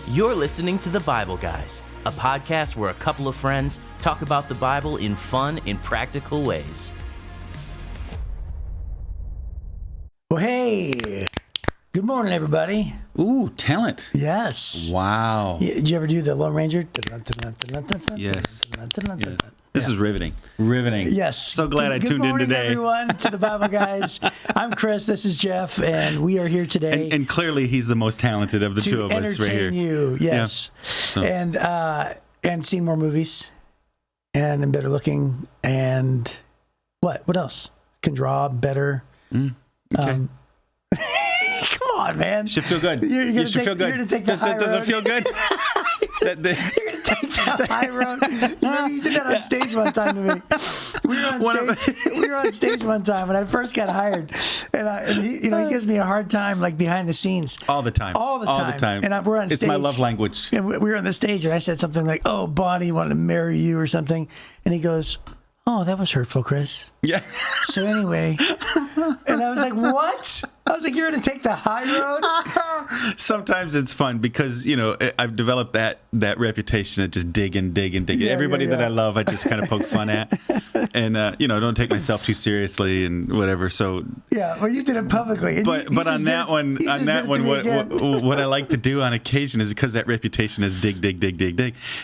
You're listening to The Bible Guys, a podcast where a couple of friends talk about the Bible in fun and practical ways. Well, hey, good morning, everybody. Ooh, talent. Yes. Wow. Did you ever do the Lone Ranger? Yes. This is riveting. Riveting. Yes. So glad I tuned in today. Good morning, everyone, to the Bible Guys. I'm Chris. This is Jeff, and we are here today. And clearly, he's the most talented of the two of us right here. To entertain you, yes. Yeah. So. And seen more movies, and better looking, and what? What else? Can draw better. Okay. Come on, man. Should feel good. You should feel good. You're going to take the high road. Doesn't feel good. You're going to take the high road. You did that on stage one time to me. We were on stage one time when I first got hired, and he gives me a hard time, like behind the scenes. All the time. And we're on stage. It's my love language. And we were on the stage, and I said something like, "Oh, Bonnie wanted to marry you" or something, and he goes, "Oh, that was hurtful, Chris." Yeah. So anyway, and I was like, "What?" I was like, "You're going to take the high road?" Sometimes it's fun because, I've developed that reputation of just digging. Yeah, Everybody yeah. that I love, I just kind of poke fun at. And, don't take myself too seriously and whatever. So yeah, well, you did it publicly. But on that one, what I like to do on occasion is because that reputation is dig.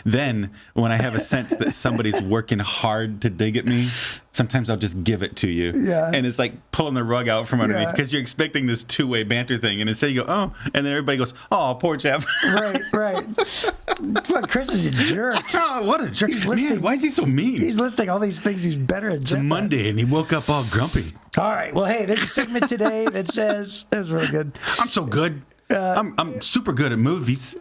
Then when I have a sense that somebody's working hard to dig at me, sometimes I'll just give it to you. Yeah. And it's like pulling the rug out from underneath because you're expecting this two-way banter thing. And instead you go, oh, and then everybody goes, oh, poor Jeff. Right. But Chris is a jerk. Oh, what a jerk. Man, why is he so mean? He's listing all these things he's better at. It's a Monday and he woke up all grumpy. All right. Well, hey, there's a segment today that says, that was really good. I'm so good. I'm super good at movies.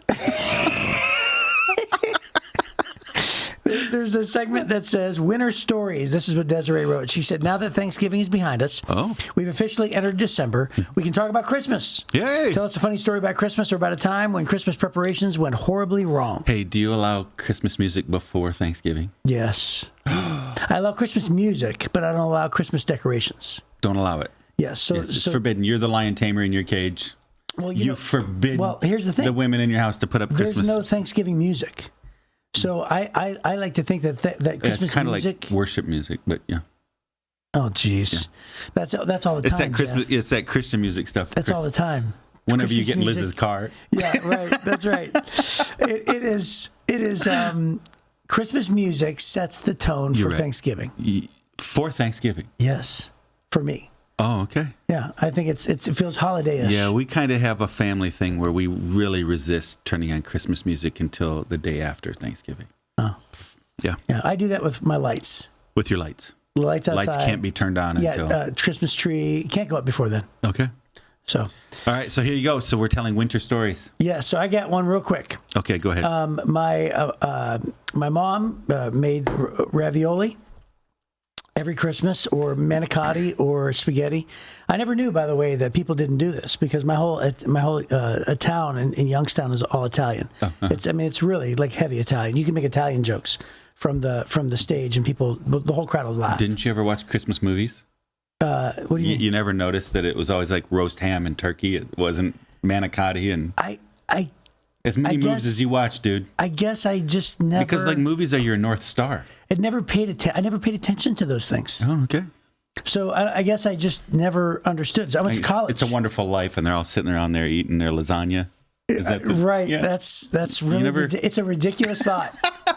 There's a segment that says winter stories. This is what Desiree wrote. She said, now that Thanksgiving is behind us, we've officially entered December. We can talk about Christmas. Yay! Tell us a funny story about Christmas or about a time when Christmas preparations went horribly wrong. Hey, do you allow Christmas music before Thanksgiving? Yes. I allow Christmas music, but I don't allow Christmas decorations. Don't allow it. Yes. It's forbidden. You're the lion tamer in your cage. Well, you forbid here's the thing. The women in your house to put up Christmas. There's no Thanksgiving music. So I like to think that Christmas music... It's kind of like worship music, but yeah. Oh, jeez. Yeah. That's all the time, It's that Christmas. Jeff. It's that Christian music stuff. That's all the time. Whenever Christmas you get in music. Liz's car. Yeah, right. That's right. It is Christmas music sets the tone for Thanksgiving. For Thanksgiving? Yes, for me. Oh, okay. Yeah, I think it feels holiday-ish. Yeah, we kind of have a family thing where we really resist turning on Christmas music until the day after Thanksgiving. Oh. Yeah. Yeah, I do that with my lights. With your lights. The lights outside. Lights can't be turned on until... Christmas tree. Can't go up before then. Okay. So. All right, so here you go. So we're telling winter stories. Yeah, so I got one real quick. Okay, go ahead. My mom made ravioli every Christmas, or manicotti, or spaghetti. I never knew, by the way, that people didn't do this because my whole town in Youngstown is all Italian. It's really like heavy Italian. You can make Italian jokes from the stage, and the whole crowd will laugh. Didn't you ever watch Christmas movies? What do you mean? You never noticed that it was always like roast ham and turkey. It wasn't manicotti and as many movies as you watch, dude. I guess I just never, because like movies are your North Star. I never paid attention to those things. Oh, okay. So I guess I just never understood. So I went to college. It's a Wonderful Life, and they're all sitting around there eating their lasagna. Is that right? Yeah. That's really it's a ridiculous thought.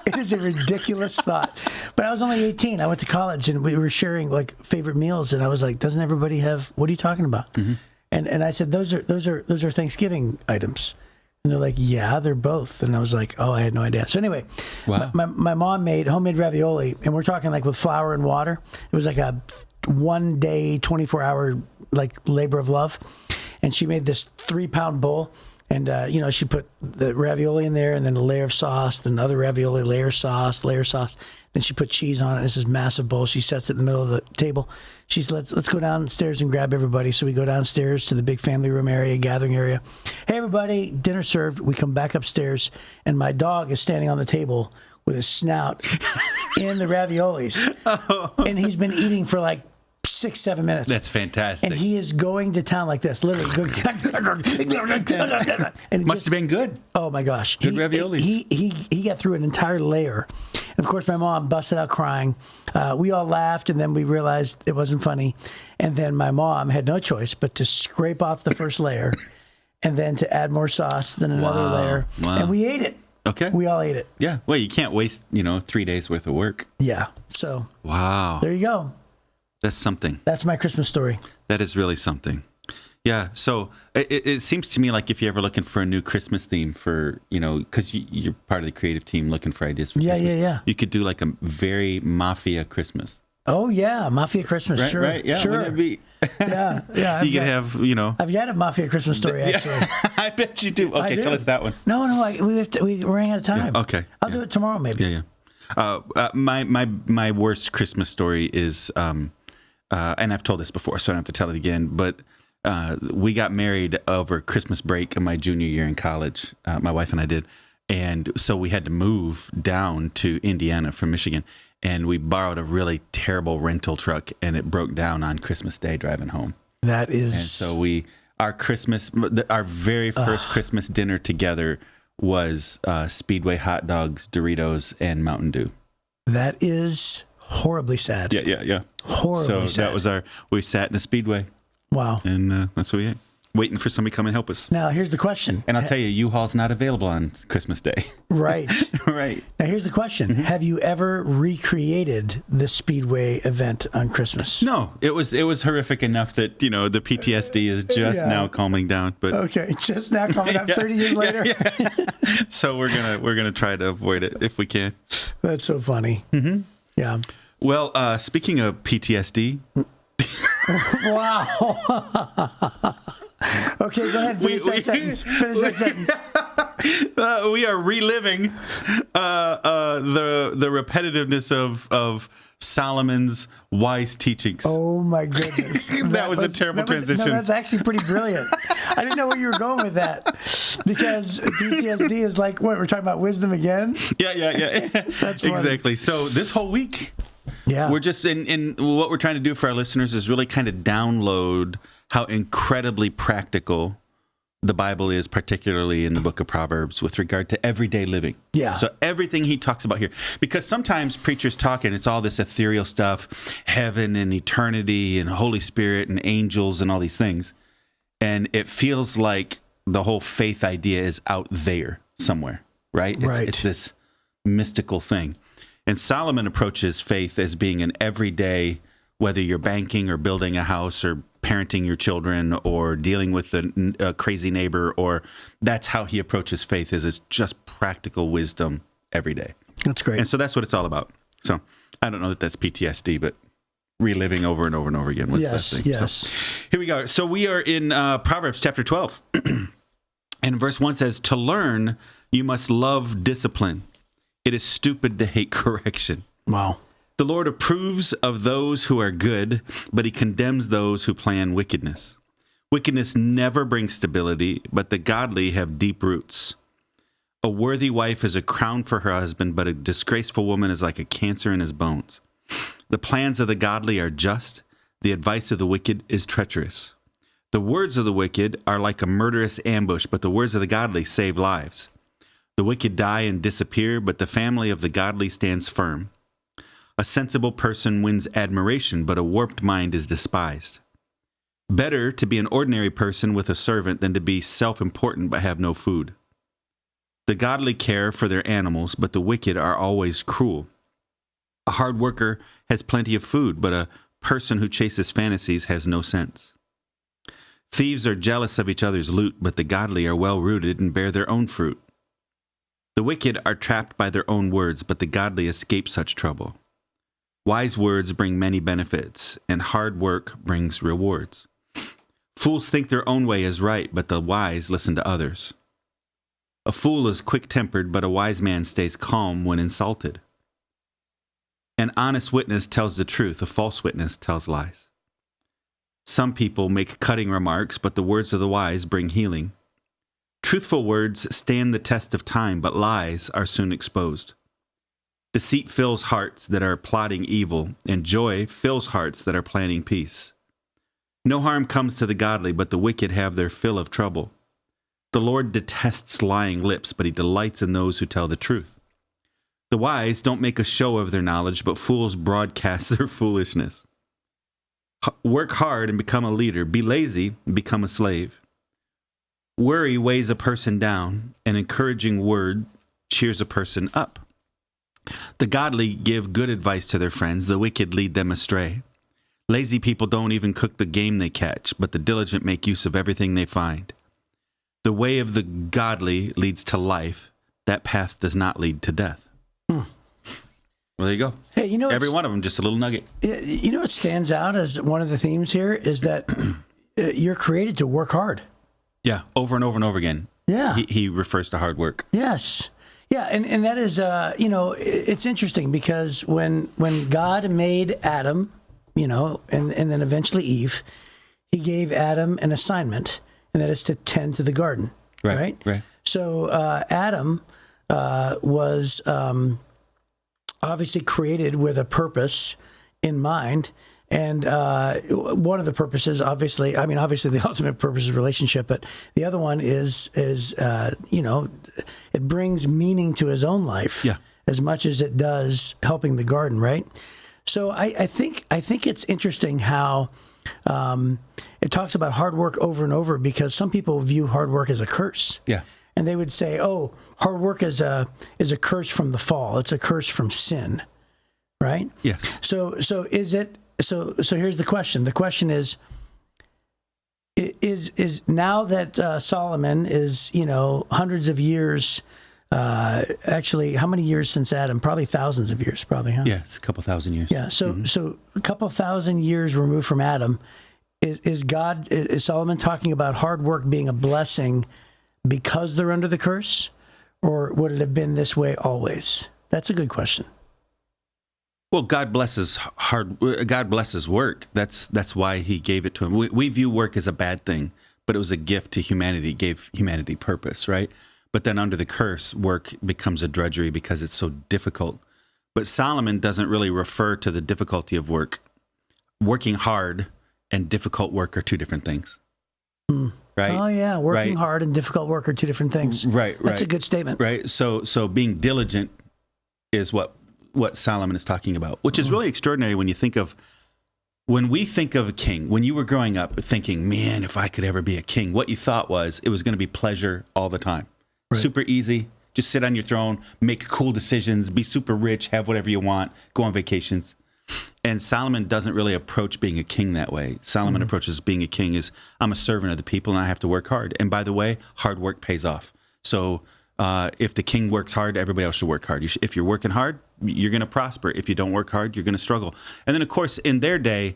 It is a ridiculous thought. But I was only 18. I went to college, and we were sharing like favorite meals, and I was like, "Doesn't everybody have? What are you talking about?" Mm-hmm. And I said, "Those are Thanksgiving items." And they're like, "Yeah, they're both." And I was like, "Oh, I had no idea." So anyway, wow. my mom made homemade ravioli, and we're talking like with flour and water. It was like a 1 day, 24-hour like labor of love. And she made this 3-pound bowl. And, she put the ravioli in there and then a layer of sauce, then another ravioli, layer sauce. Then she put cheese on it. This is massive bowl. She sets it in the middle of the table. She said, let's go downstairs and grab everybody. So we go downstairs to the big family room area, gathering area. Hey, everybody, dinner served. We come back upstairs, and my dog is standing on the table with his snout in the raviolis. And he's been eating for like 6-7 minutes. That's fantastic. And he is going to town like this, literally. And Must have been good. Oh my gosh. Good raviolis. He got through an entire layer. And of course, my mom busted out crying. We all laughed, and then we realized it wasn't funny. And then my mom had no choice but to scrape off the first layer and then to add more sauce, then another layer. Wow. And we ate it. Okay. We all ate it. Yeah. Well, you can't waste, 3 days worth of work. Yeah. So Wow. there you go. That's something. That's my Christmas story. That is really something. Yeah. So it seems to me like if you're ever looking for a new Christmas theme for, because you're part of the creative team looking for ideas for Christmas. Yeah. You could do like a very mafia Christmas. Oh, yeah. Mafia Christmas. Right, sure. right. Yeah. Sure. Wouldn't it be? Yeah. You could have, I've got a Mafia Christmas story, actually. I bet you do. Okay, do. tell us that one. No. We're running out of time. Yeah, okay. I'll do it tomorrow, maybe. Yeah. My worst Christmas story is, and I've told this before, so I don't have to tell it again, but we got married over Christmas break in my junior year in college. My wife and I did. And so we had to move down to Indiana from Michigan. And we borrowed a really terrible rental truck, and it broke down on Christmas Day driving home. That is. And so our very first Christmas dinner together was Speedway hot dogs, Doritos, and Mountain Dew. That is horribly sad. Yeah. Horribly sad. So we sat in a Speedway. Wow. And that's what we ate. Waiting for somebody to come and help us. Now, here's the question. And I'll tell you, U-Haul's not available on Christmas Day. Right. Right. Now, here's the question. Mm-hmm. Have you ever recreated the Speedway event on Christmas? No. It was horrific enough that, the PTSD is just now calming down. But okay, just now calming down 30 years later. Yeah. So we're gonna try to avoid it if we can. That's so funny. Mm-hmm. Yeah. Well, speaking of PTSD. Wow. Okay, go ahead. Finish that sentence. We are reliving the repetitiveness of Solomon's wise teachings. Oh my goodness. that was a terrible transition. No, that's actually pretty brilliant. I didn't know where you were going with that, because PTSD is like, what, we're talking about wisdom again? Yeah. That's funny. Exactly. So this whole week, we're just in what we're trying to do for our listeners is really kind of download how incredibly practical the Bible is, particularly in the book of Proverbs, with regard to everyday living. Yeah. So everything he talks about here, because sometimes preachers talk and it's all this ethereal stuff, heaven and eternity and Holy Spirit and angels and all these things. And it feels like the whole faith idea is out there somewhere, right? It's this mystical thing. And Solomon approaches faith as being an everyday, whether you're banking or building a house or parenting your children or dealing with a crazy neighbor, or that's how he approaches faith, is it's just practical wisdom every day. That's great. And so that's what it's all about. So I don't know that that's PTSD, but reliving over and over and over again. Yes. So here we go. So we are in Proverbs chapter 12. And verse 1 says, "To learn, you must love discipline. It is stupid to hate correction." Wow. "The Lord approves of those who are good, but he condemns those who plan wickedness. Wickedness never brings stability, but the godly have deep roots. A worthy wife is a crown for her husband, but a disgraceful woman is like a cancer in his bones. The plans of the godly are just. The advice of the wicked is treacherous. The words of the wicked are like a murderous ambush, but the words of the godly save lives. The wicked die and disappear, but the family of the godly stands firm. A sensible person wins admiration, but a warped mind is despised. Better to be an ordinary person with a servant than to be self-important but have no food. The godly care for their animals, but the wicked are always cruel. A hard worker has plenty of food, but a person who chases fantasies has no sense. Thieves are jealous of each other's loot, but the godly are well-rooted and bear their own fruit. The wicked are trapped by their own words, but the godly escape such trouble. Wise words bring many benefits, and hard work brings rewards. Fools think their own way is right, but the wise listen to others. A fool is quick-tempered, but a wise man stays calm when insulted. An honest witness tells the truth, a false witness tells lies. Some people make cutting remarks, but the words of the wise bring healing. Truthful words stand the test of time, but lies are soon exposed. Deceit fills hearts that are plotting evil, and joy fills hearts that are planning peace. No harm comes to the godly, but the wicked have their fill of trouble. The Lord detests lying lips, but he delights in those who tell the truth. The wise don't make a show of their knowledge, but fools broadcast their foolishness. Work hard and become a leader. Be lazy and become a slave. Worry weighs a person down. An encouraging word cheers a person up. The godly give good advice to their friends. The wicked lead them astray. Lazy people don't even cook the game they catch, but the diligent make use of everything they find. The way of the godly leads to life. That path does not lead to death. Well, there you go. Hey, you know, every one of them, just a little nugget. You know what stands out as one of the themes here is that you're created to work hard. Yeah, over and over and over again. Yeah. He refers to hard work. Yes. Yeah, and that is, you know, it's interesting because when God made Adam, you know, and then eventually Eve, he gave Adam an assignment, and that is to tend to the garden. Right. So Adam was obviously created with a purpose in mind. And one of the purposes, obviously the ultimate purpose is relationship, but the other one is you know, it brings meaning to his own life as much as it does helping the garden, right? So I think it's interesting how it talks about hard work over and over, because some people view hard work as a curse. Yeah. And they would say, "Oh, hard work is a curse from the fall. It's a curse from sin." Right? Yes. So is it? So here's the question. The question is now that Solomon is, you know, hundreds of years, actually, how many years since Adam? Probably thousands of years, probably, huh? Yeah, it's a couple thousand years. Yeah. So a couple thousand years removed from Adam, is Solomon talking about hard work being a blessing because they're under the curse, or would it have been this way always? That's a good question. Well, God blesses work. That's why he gave it to him. We view work as a bad thing, but it was a gift to humanity, gave humanity purpose, right? But then under the curse, work becomes a drudgery because it's so difficult. But Solomon doesn't really refer to the difficulty of work. Working hard and difficult work are two different things. Right? Oh yeah, working hard and difficult work are two different things. Right. That's a good statement. Right. So being diligent is what Solomon is talking about, which is really extraordinary when we think of a king. When you were growing up thinking, man, if I could ever be a king, what you thought was it was going to be pleasure all the time. Right. Super easy. Just sit on your throne, make cool decisions, be super rich, have whatever you want, go on vacations. And Solomon doesn't really approach being a king that way. Solomon approaches being a king as, I'm a servant of the people and I have to work hard. And by the way, hard work pays off. So if the king works hard, everybody else should work hard. If you're working hard, you're going to prosper. If you don't work hard, you're going to struggle. And then, of course, in their day,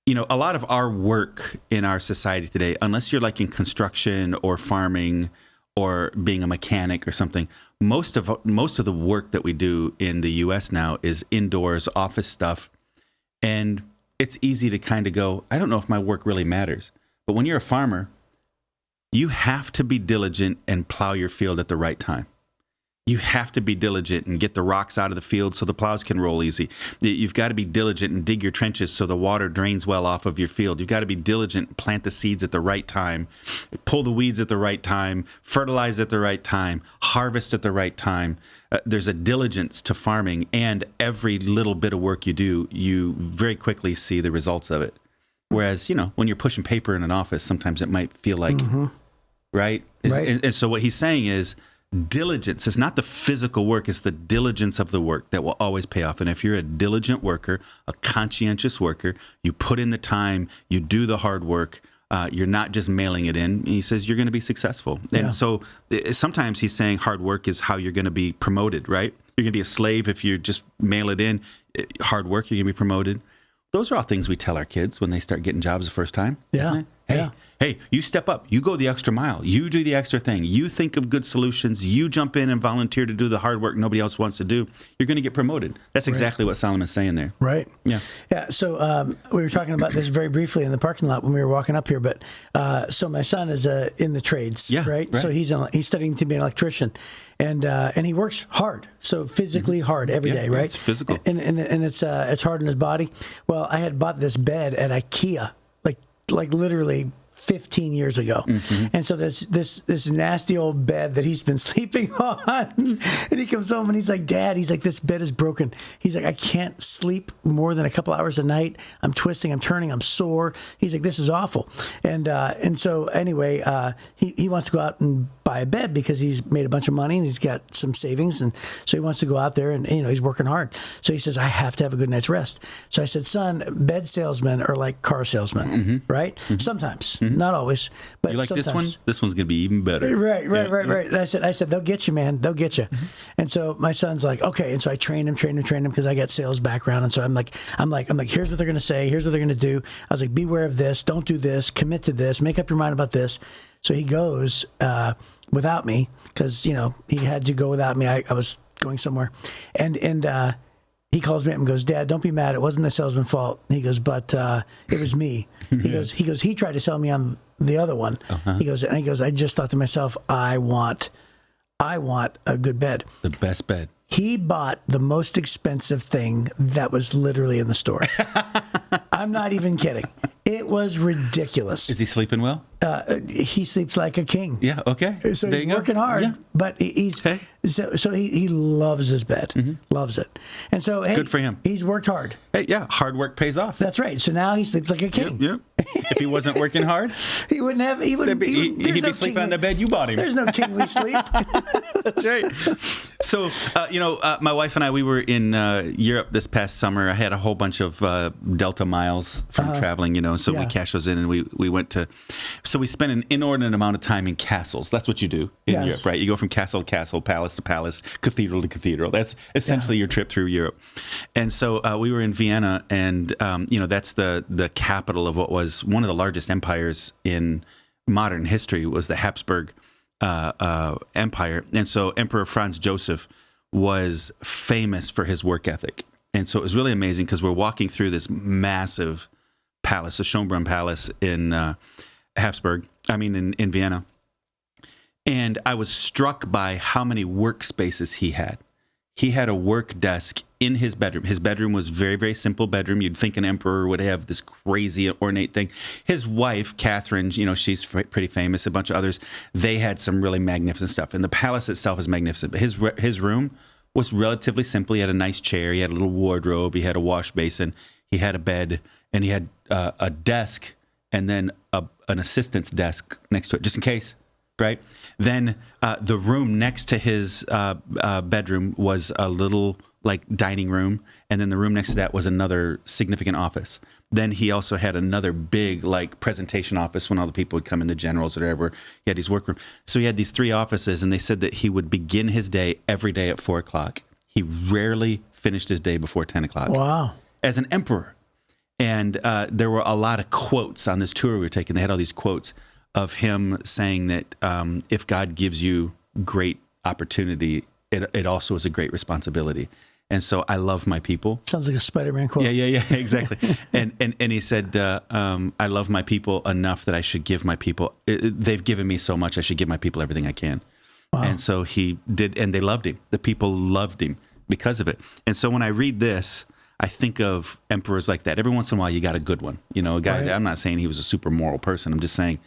you know, a lot of our work in our society today, unless you're like in construction or farming or being a mechanic or something, most of the work that we do in the U.S. now is indoors, office stuff. And it's easy to kind of go, I don't know if my work really matters. But when you're a farmer, you have to be diligent and plow your field at the right time. You have to be diligent and get the rocks out of the field so the plows can roll easy. You've got to be diligent and dig your trenches so the water drains well off of your field. You've got to be diligent and plant the seeds at the right time, pull the weeds at the right time, fertilize at the right time, harvest at the right time. There's a diligence to farming, and every little bit of work you do, you very quickly see the results of it. Whereas, you know, when you're pushing paper in an office, sometimes it might feel like, right? And so what he's saying is, diligence is not the physical work, it's the diligence of the work that will always pay off. And if you're a diligent worker, a conscientious worker, you put in the time, you do the hard work, you're not just mailing it in. He says you're going to be successful. And so sometimes he's saying hard work is how you're going to be promoted, right? You're going to be a slave if you just mail it in. Hard work, you're going to be promoted. Those are all things we tell our kids when they start getting jobs the first time, isn't it? Hey, Hey, you step up. You go the extra mile. You do the extra thing. You think of good solutions. You jump in and volunteer to do the hard work nobody else wants to do. You're going to get promoted. That's exactly what Solomon's saying there. Right. Yeah. Yeah. So we were talking about this very briefly in the parking lot when we were walking up here. But so my son is in the trades. Yeah, right. So he's studying to be an electrician, and he works hard. So physically hard every day. Right. It's physical. And it's hard on his body. Well, I had bought this bed at IKEA, like literally 15 years ago. And so this nasty old bed that he's been sleeping on, and he comes home and he's like, Dad, he's like, this bed is broken. He's like, I can't sleep more than a couple hours a night. I'm twisting, I'm turning, I'm sore. He's like, this is awful. And so anyway, he wants to go out and buy a bed because he's made a bunch of money and he's got some savings. And so he wants to go out there and, he's working hard. So he says, I have to have a good night's rest. So I said, son, bed salesmen are like car salesmen, right? Sometimes. Not always, but You like sometimes. this one? This one's going to be even better. Right. And I said, they'll get you, man. They'll get you. And so my son's like, okay. And so I train him because I got sales background. And so I'm like, here's what they're going to say. Here's what they're going to do. I was like, beware of this. Don't do this. Commit to this. Make up your mind about this. So he goes without me because, he had to go without me. I was going somewhere. And he calls me up and goes, Dad, don't be mad. It wasn't the salesman's fault. He goes, but it was me. He goes, he tried to sell me on the other one. He goes, I just thought to myself, I want a good bed. The best bed. He bought the most expensive thing that was literally in the store. I'm not even kidding. It was ridiculous. Is he sleeping well? He sleeps like a king. Yeah. Okay. So There he's you go. working hard, Yeah. but he's Hey. so he loves his bed, loves it, and so hey, Good for him. He's worked hard. Hey, yeah. Hard work pays off. That's right. So now he sleeps like a king. Yep. If he wasn't working hard, He wouldn't have. He wouldn't. he'd there's be no sleeping king- on the bed you bought him. There's no kingly sleep. That's right. So, my wife and I, we were in Europe this past summer. I had a whole bunch of Delta miles from traveling, so we Yeah. cashed those in and we went to, so we spent an inordinate amount of time in castles. That's what you do in Yes. Europe, right? You go from castle to castle, palace to palace, cathedral to cathedral. That's essentially your trip through Europe. And so we were in Vienna, and, that's the capital of what was one of the largest empires in modern history, was the Habsburg Empire. And so Emperor Franz Joseph was famous for his work ethic. And so it was really amazing because we're walking through this massive palace, the Schönbrunn Palace in in Vienna. And I was struck by how many workspaces he had. He had a work desk in his bedroom. His bedroom was very, very simple bedroom. You'd think an emperor would have this crazy ornate thing. His wife, Catherine, she's pretty famous. A bunch of others, they had some really magnificent stuff. And the palace itself is magnificent. But his room was relatively simple. He had a nice chair. He had a little wardrobe. He had a wash basin. He had a bed. And he had a desk and then an assistant's desk next to it, just in case. Right. Then the room next to his bedroom was a little dining room. And then the room next to that was another significant office. Then he also had another big presentation office when all the people would come in, the generals or whatever. He had his workroom. So he had these 3 offices, and they said that he would begin his day every day at 4:00. He rarely finished his day before 10:00. Wow. As an emperor. And there were a lot of quotes on this tour we were taking. They had all these quotes of him saying that if God gives you great opportunity, it also is a great responsibility. And so I love my people. Sounds like a Spider-Man quote. Yeah, exactly. and he said, I love my people enough that I should give my people, they've given me so much, I should give my people everything I can. Wow. And so he did, and they loved him. The people loved him because of it. And so when I read this, I think of emperors like that. Every once in a while, you got a good one. A guy that, I'm not saying he was a super moral person. I'm just saying,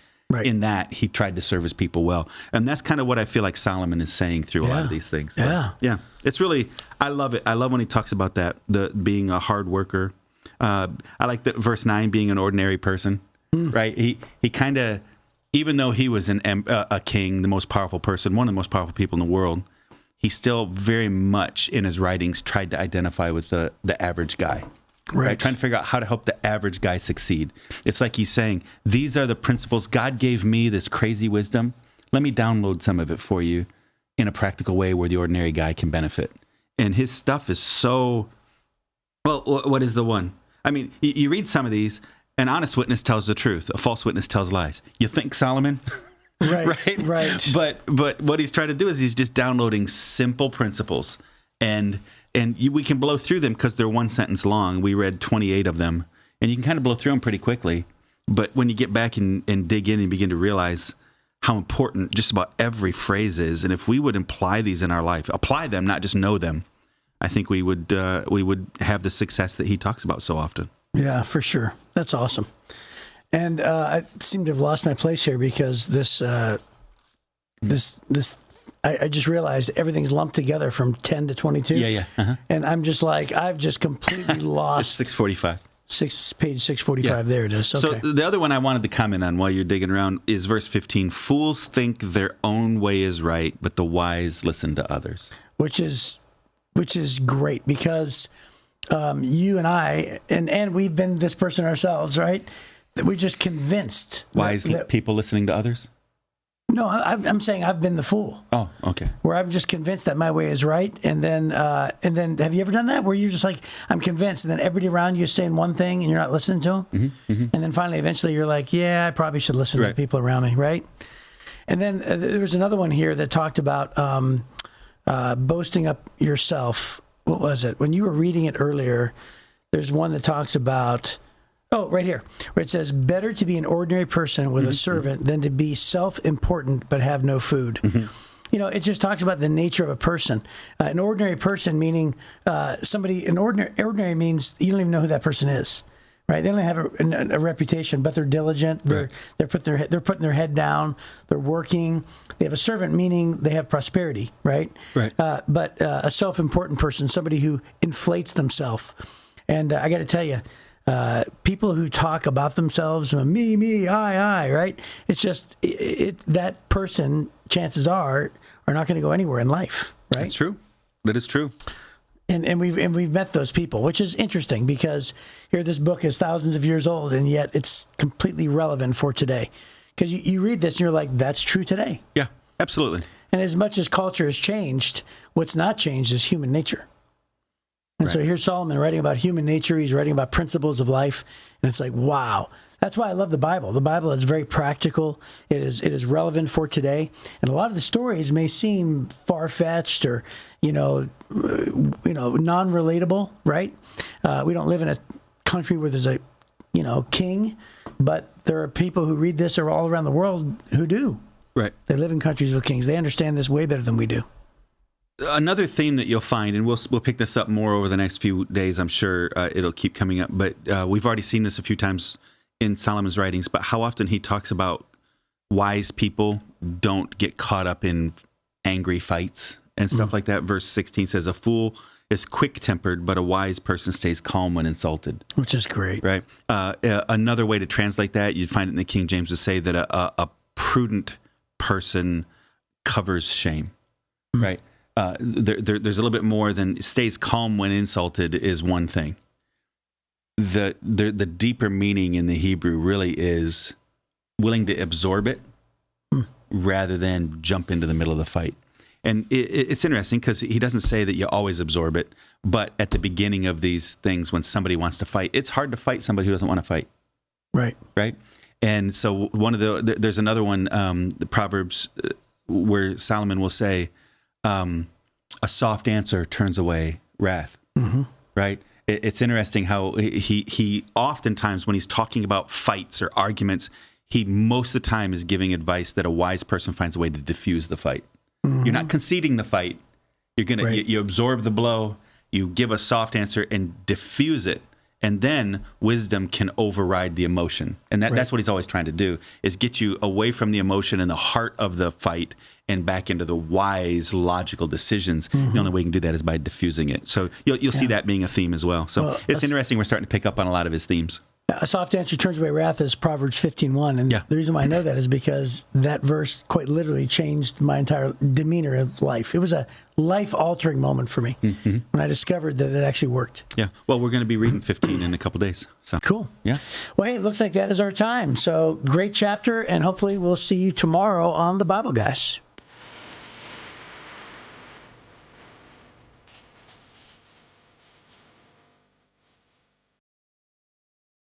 in that he tried to serve his people well. And that's kind of what I feel like Solomon is saying through a lot of these things. Yeah. It's really, I love it. I love when he talks about that, being a hard worker. I like the verse 9, being an ordinary person, right? He kind of, even though he was a king, the most powerful person, one of the most powerful people in the world, he still very much in his writings tried to identify with the average guy. Right. Trying to figure out how to help the average guy succeed. It's like he's saying, these are the principles. God gave me this crazy wisdom. Let me download some of it for you in a practical way where the ordinary guy can benefit. And his stuff is so, well, what is the one? I mean, you read some of these An honest witness tells the truth. A false witness tells lies. You think, Solomon? Right. But what he's trying to do is he's just downloading simple principles, and we can blow through them because they're one sentence long. We read 28 of them, and you can kind of blow through them pretty quickly. But when you get back and dig in and begin to realize how important just about every phrase is, and if we would apply these in our life, apply them, not just know them, I think we would have the success that he talks about so often. Yeah, for sure. That's awesome. And I seem to have lost my place here because I just realized everything's lumped together from 10 to 22. Yeah. Uh-huh. And I'm just like, I've just completely lost. It's 645. Page 645. Yeah. There it is. Okay. So the other one I wanted to comment on while you're digging around is verse 15. Fools think their own way is right, but the wise listen to others. Which is great because you and I, and we've been this person ourselves, right? That we're just convinced. Wise people listening to others? No, I'm saying I've been the fool. Oh, okay. Where I'm just convinced that my way is right, and then have you ever done that? Where you're just like, I'm convinced, and then everybody around you is saying one thing, and you're not listening to them, and then finally, eventually, you're like, yeah, I probably should listen to the people around me, right? And then there was another one here that talked about boasting up yourself. What was it? When you were reading it earlier, there's one that talks about. Oh, right here, where it says, better to be an ordinary person with a servant than to be self-important but have no food. You know, it just talks about the nature of a person. An ordinary person meaning ordinary means you don't even know who that person is, right? They don't have a reputation, but they're diligent. They're putting their head down. They're working. They have a servant, meaning they have prosperity, right? Right. But a self-important person, somebody who inflates themselves. And I got to tell you, people who talk about themselves, me, I, right? It's just that person, chances are not going to go anywhere in life, right? That's true. That is true. And we've met those people, which is interesting because here this book is thousands of years old, and yet it's completely relevant for today. Because you read this and you're like, that's true today. Yeah, absolutely. And as much as culture has changed, what's not changed is human nature. And so here's Solomon writing about human nature. He's writing about principles of life. And it's like, wow. That's why I love the Bible. The Bible is very practical. It is relevant for today. And a lot of the stories may seem far-fetched or, non-relatable, right? We don't live in a country where there's a, king, but there are people who read this or all around the world who do. Right. They live in countries with kings. They understand this way better than we do. Another theme that you'll find, and we'll pick this up more over the next few days, I'm sure it'll keep coming up, but we've already seen this a few times in Solomon's writings, but how often he talks about wise people don't get caught up in angry fights and stuff like that. Verse 16 says, a fool is quick-tempered, but a wise person stays calm when insulted. Which is great. Right. Another way to translate that, you'd find it in the King James, would say that a prudent person covers shame, right? There's a little bit more than stays calm when insulted is one thing. The deeper meaning in the Hebrew really is willing to absorb it rather than jump into the middle of the fight. And it's interesting because he doesn't say that you always absorb it, but at the beginning of these things, when somebody wants to fight, it's hard to fight somebody who doesn't want to fight. Right. Right. And so there's another one, the Proverbs, where Solomon will say, a soft answer turns away wrath, right? It's interesting how he oftentimes, when he's talking about fights or arguments, he most of the time is giving advice that a wise person finds a way to diffuse the fight. You're not conceding the fight. You absorb the blow, you give a soft answer and diffuse it. And then wisdom can override the emotion. And that's what he's always trying to do, is get you away from the emotion and the heart of the fight and back into the wise, logical decisions. The only way you can do that is by diffusing it. So you'll see that being a theme as well. So it's interesting. We're starting to pick up on a lot of his themes. A soft answer turns away wrath is Proverbs 15:1. And the reason why I know that is because that verse quite literally changed my entire demeanor of life. It was a life-altering moment for me when I discovered that it actually worked. Yeah. Well, we're going to be reading 15 in a couple days. So cool. Yeah. Well, hey, it looks like that is our time. So great chapter, and hopefully we'll see you tomorrow on the Bible Guys.